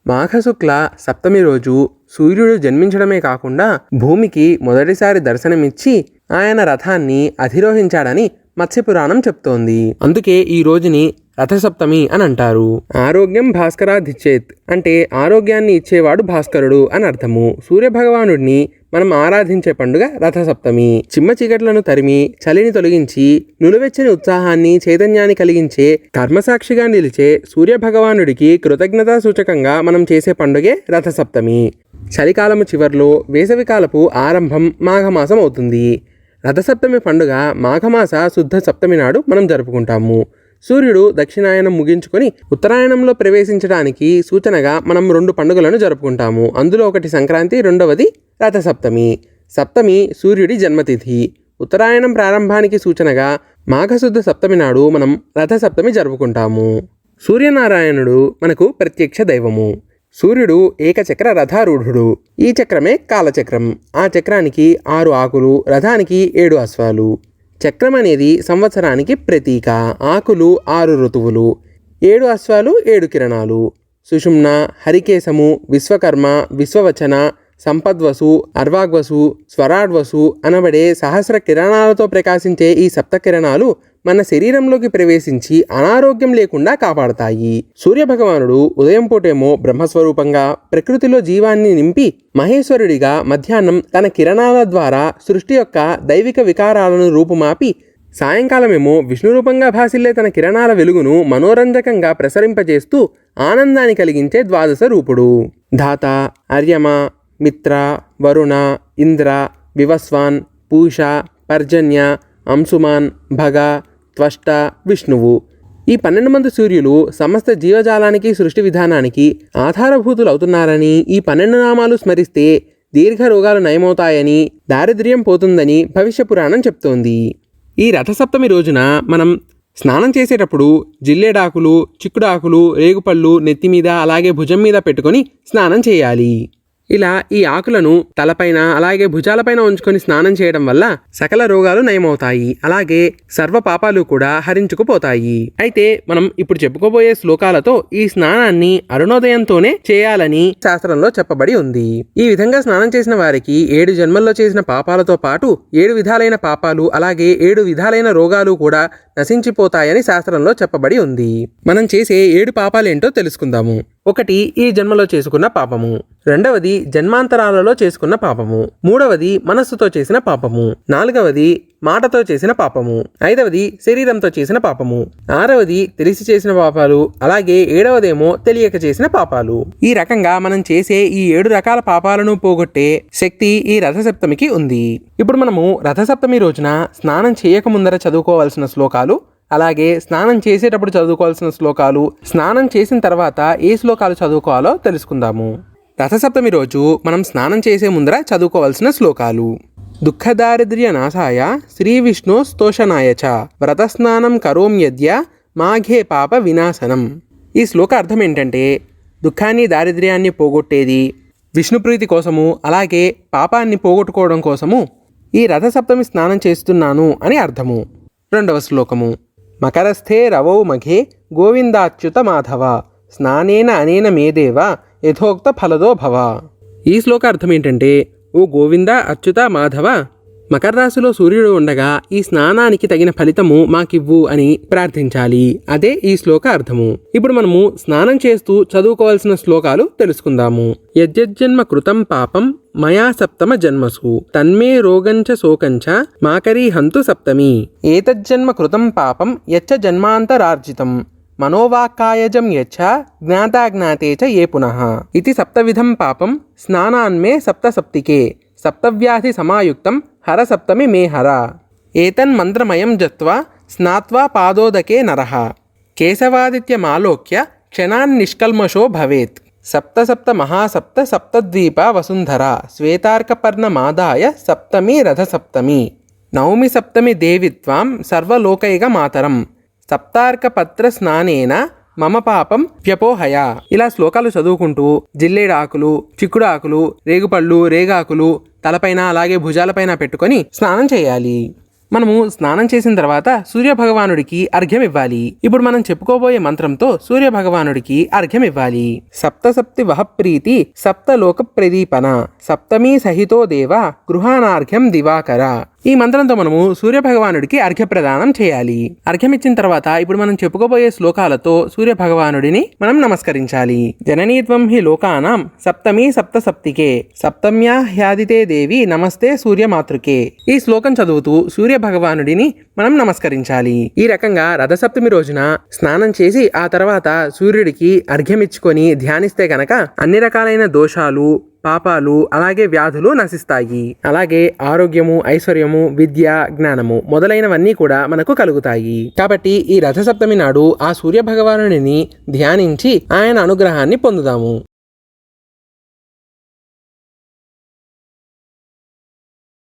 మాఘశుక్ల సప్తమి రోజు సూర్యుడు జన్మించడమే కాకుండా భూమికి మొదటిసారి దర్శనమిచ్చి ఆయన రథాన్ని అధిరోహించాడని మత్స్యపురాణం చెప్తోంది. అందుకే ఈ రోజుని రథసప్తమి అని అంటారు. ఆరోగ్యం భాస్కరాధిచ్చేత్ అంటే ఆరోగ్యాన్ని ఇచ్చేవాడు భాస్కరుడు అని అర్థము. సూర్యభగవానుడిని మనం ఆరాధించే పండుగ రథసప్తమి. చిమ్మ చీకట్లను తరిమి చలిని తొలగించి నులువెచ్చని ఉత్సాహాన్ని చైతన్యాన్ని కలిగించే కర్మసాక్షిగా నిలిచే సూర్యభగవానుడికి కృతజ్ఞతా సూచకంగా మనం చేసే పండుగే రథసప్తమి. చలికాలము చివర్లో వేసవికాలపు ఆరంభం మాఘమాసం అవుతుంది. రథసప్తమి పండుగ మాఘమాస శుద్ధ సప్తమి నాడు మనం జరుపుకుంటాము. సూర్యుడు దక్షిణాయనం ముగించుకొని ఉత్తరాయణంలో ప్రవేశించడానికి సూచనగా మనం 2 పండుగలను జరుపుకుంటాము. అందులో ఒకటి సంక్రాంతి, రెండవది రథసప్తమి. సప్తమి సూర్యుడి జన్మతిథి. ఉత్తరాయణం ప్రారంభానికి సూచనగా మాఘశుద్ధ సప్తమి నాడు మనం రథసప్తమి జరుపుకుంటాము. సూర్యనారాయణుడు మనకు ప్రత్యక్ష దైవము. సూర్యుడు ఏకచక్ర రథారూఢుడు. ఈ చక్రమే కాలచక్రం. ఆ చక్రానికి 6 ఆకులు, రథానికి 7 అశ్వాలు. చక్రం అనేది సంవత్సరానికి ప్రతీక. ఆకులు 6 ఋతువులు, 7 అశ్వాలు 7 కిరణాలు. సుషుమ్న, హరికేశము, విశ్వకర్మ, విశ్వవచన, సంపద్వసు, అర్వాగ్వసు, స్వరాడ్వసు అనబడే సహస్ర కిరణాలతో ప్రకాశించే ఈ సప్త కిరణాలు మన శరీరంలోకి ప్రవేశించి అనారోగ్యం లేకుండా కాపాడతాయి. సూర్యభగవానుడు ఉదయం పూటేమో బ్రహ్మస్వరూపంగా ప్రకృతిలో జీవాన్ని నింపి మహేశ్వరుడిగా మధ్యాహ్నం తన కిరణాల ద్వారా సృష్టి యొక్క దైవిక వికారాలను రూపుమాపి సాయంకాలమేమో విష్ణురూపంగా భాసిల్లే తన కిరణాల వెలుగును మనోరంజకంగా ప్రసరింపజేస్తూ ఆనందాన్ని కలిగించే ద్వాదశ రూపుడు. ధాత, అర్యమ, మిత్ర, వరుణ, ఇంద్ర, వివస్వాన్, పూష, పర్జన్య, అంశుమాన్, భగ, త్వష్ట, విష్ణువు. ఈ 12 మంది సూర్యులు సమస్త జీవజాలానికి సృష్టి విధానానికి ఆధారభూతులవుతున్నారని, ఈ 12 నామాలు స్మరిస్తే దీర్ఘ రోగాలు నయమవుతాయని, దారిద్ర్యం పోతుందని భవిష్య పురాణం చెప్తోంది. ఈ రథసప్తమి రోజున మనం స్నానం చేసేటప్పుడు జిల్లేడాకులు, చిక్కుడాకులు, రేగుపళ్ళు నెత్తిమీద అలాగే భుజం మీద పెట్టుకొని స్నానం చేయాలి. ఇలా ఈ ఆకులను తలపైన అలాగే భుజాలపైన ఉంచుకొని స్నానం చేయడం వల్ల సకల రోగాలు నయమవుతాయి. అలాగే సర్వ పాపాలు కూడా హరించుకుపోతాయి. అయితే మనం ఇప్పుడు చెప్పుకోబోయే శ్లోకాలతో ఈ స్నానాన్ని అరుణోదయంతోనే చేయాలని శాస్త్రంలో చెప్పబడి ఉంది. ఈ విధంగా స్నానం చేసిన వారికి 7 జన్మల్లో చేసిన పాపాలతో పాటు 7 విధాలైన పాపాలు అలాగే 7 విధాలైన రోగాలు కూడా నశించిపోతాయని శాస్త్రంలో చెప్పబడి ఉంది. మనం చేసే 7 పాపాలేంటో తెలుసుకుందాము. 1 ఈ జన్మలో చేసుకున్న పాపము, 2వది జన్మాంతరాలలో చేసుకున్న పాపము, 3వది మనస్సుతో చేసిన పాపము, 4వది మాటతో చేసిన పాపము, 5వది శరీరంతో చేసిన పాపము, 6వది తెలిసి చేసిన పాపాలు, అలాగే 7వదేమో తెలియక చేసిన పాపాలు. ఈ రకంగా మనం చేసే ఈ 7 రకాల పాపాలను పోగొట్టే శక్తి ఈ రథసప్తమికి ఉంది. ఇప్పుడు మనము రథసప్తమి రోజున స్నానం చేయకముందర చదువుకోవాల్సిన శ్లోకాలు, అలాగే స్నానం చేసేటప్పుడు చదువుకోవాల్సిన శ్లోకాలు, స్నానం చేసిన తర్వాత ఏ శ్లోకాలు చదువుకోవాలో తెలుసుకుందాము. రథసప్తమి రోజు మనం స్నానం చేసే ముందర చదువుకోవాల్సిన శ్లోకాలు. దుఃఖదారిద్ర్య నాశాయ శ్రీ విష్ణు స్తోషనాయ చ వ్రతస్నానం కరోమ్యద్య మాఘే పాప వినాశనం. ఈ శ్లోక అర్థం ఏంటంటే దుఃఖాన్ని దారిద్ర్యాన్ని పోగొట్టేది, విష్ణుప్రీతి కోసము అలాగే పాపాన్ని పోగొట్టుకోవడం కోసము ఈ రథసప్తమి స్నానం చేస్తున్నాను అని అర్థము. 2వ శ్లోకము. మకరస్థే రవౌ మఘే గోవిందాచ్యుత మాధవ స్నానేన అనేన మేదేవ యథోక్త ఫలదో భవ. ఈ శ్లోక అర్థం ఏంటంటే ఓ గోవింద, అచ్యుత, మాధవ, మకర రాశిలో సూర్యుడు ఉండగా ఈ స్నానానికి తగిన ఫలితము మాకివ్వు అని ప్రార్థించాలి. అదే ఈ శ్లోక అర్థము. ఇప్పుడు మనము స్నానం చేస్తూ చదువుకోవాల్సిన శ్లోకాలు తెలుసుకుందాము. యజ్జన్మ కృతం పాపం మయా సప్తమ జన్మసు తన్మే రోగంచ శోకంచ మాకరీ హంతు సప్తమి. ఏతజ్జన్మ కృతం పాపం యచ్చ జన్మాంతరార్జితం మనోవాక్కాయజం యచ్చ జ్ఞాతాజ్ఞాతే చ ఏ పునః. ఇది సప్తవిధం పాపం స్నానాన్మే సప్తసప్తికే సప్తవ్యాధి సమాయుక్తం హర సప్తమి మే హర. ఏతన్మంత్రమయం జత్వా స్నాత్వా పాదోదకే నరః కేశవాదిత్యమాలోక్య క్షణాన్నిష్కల్మషో భవేత్. సప్త సప్త మహాసప్త సప్తద్వీప వసుంధర శ్వేతార్కపర్ణమాదాయ సప్తమి రథసప్తమి. నవమి సప్తమి దేవిత్వాం సర్వలోకైక మాతరం సప్తార్కపత్ర స్నానేన మమ పాపం వ్యపోహయ. ఇలా శ్లోకాలు చదువుకుంటూ జిల్లేడు ఆకులు, చిక్కుడు ఆకులు, రేగుపళ్ళు, రేగాకులు తలపైన అలాగే భుజాలపైన పెట్టుకొని స్నానం చేయాలి. మనము స్నానం చేసిన తర్వాత సూర్య భగవానుడికి అర్ఘ్యం ఇవ్వాలి. ఇప్పుడు మనం చెప్పుకోబోయే మంత్రంతో సూర్య భగవానుడికి అర్ఘ్యం ఇవ్వాలి. సప్తసప్తి వహ ప్రీతి సప్తలోక ప్రదీపన సప్తమీ సహితో దేవ గృహానార్ఘ్యం దివాకర. ఈ మంత్రంతో మనము సూర్య భగవానుడికి అర్ఘ్య ప్రదానం చేయాలి. అర్ఘ్యం ఇచ్చిన తర్వాత ఇప్పుడు మనం చెప్పుకోబోయే శ్లోకాలతో సూర్య భగవానుడిని మనం నమస్కరించాలి. జననీత్వం హి లోకానాం సప్తమీ సప్త సప్తికే సప్తమ్యా హ్యాదితే దేవి నమస్తే సూర్యమాతృకే. ఈ శ్లోకం చదువుతూ సూర్య భగవానుడిని మనం నమస్కరించాలి. ఈ రకంగా రథసప్తమి రోజున స్నానం చేసి ఆ తర్వాత సూర్యుడికి అర్ఘ్యమిచ్చుకొని ధ్యానిస్తే గనక అన్ని రకాలైన దోషాలు, పాపాలు, అలాగే వ్యాధులు నశిస్తాయి. అలాగే ఆరోగ్యము, ఐశ్వర్యము, విద్య, జ్ఞానము మొదలైనవన్నీ కూడా మనకు కలుగుతాయి. కాబట్టి ఈ రథసప్తమి నాడు ఆ సూర్య భగవానుడిని ధ్యానించి ఆయన అనుగ్రహాన్ని పొందుదాము.